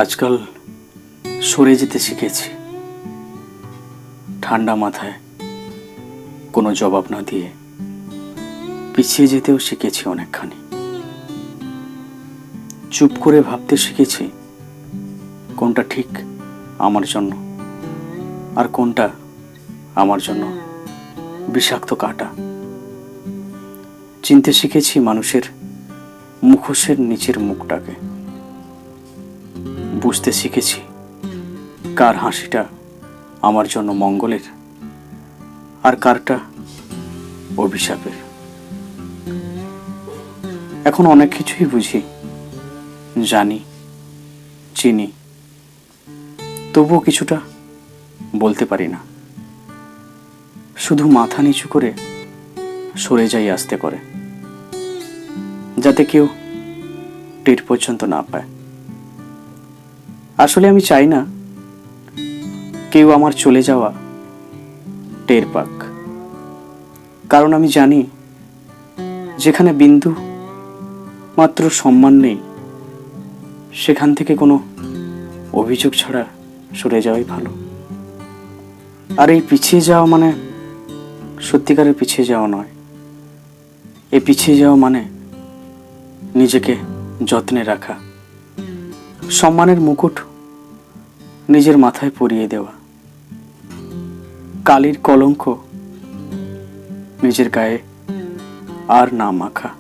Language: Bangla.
আজকাল সরে যেতে শিখেছি, ঠান্ডা মাথায় কোনো জবাব না দিয়ে পিছিয়ে যেতেও শিখেছি অনেকখানি। চুপ করে ভাবতে শিখেছি কোনটা ঠিক আমার জন্য আর কোনটা আমার জন্য বিষাক্ত কাঁটা। চিনতে শিখেছি মানুষের মুখোশের নিচের মুখটাকে। বুঝতে শিখেছি কার হাসিটা আমার জন্য মঙ্গলের আর কারটা অভিশাপের। এখন অনেক কিছুই বুঝি, জানি, চিনি, তবুও কিছুটা বলতে পারি না। শুধু মাথা নিচু করে সরে যাই আস্তে করে, যাতে কেউ টের পর্যন্ত না পায়। আসলে আমি চাই না কেউ আমার চলে যাওয়া টের পাক, কারণ আমি জানি যেখানে বিন্দু মাত্র সম্মান নেই সেখান থেকে কোনো অভিযোগ ছাড়া সরে যাওয়াই ভালো। আর এই পিছিয়ে যাওয়া মানে সত্যিকারের পিছিয়ে যাওয়া নয়। এই পিছিয়ে যাওয়া মানে নিজেকে যত্নে রাখা, সম্মানের মুকুট নিজের মাথায় পরিয়ে দেওয়া, কালির কলঙ্ক নিজের গায়ে আর না মাখা।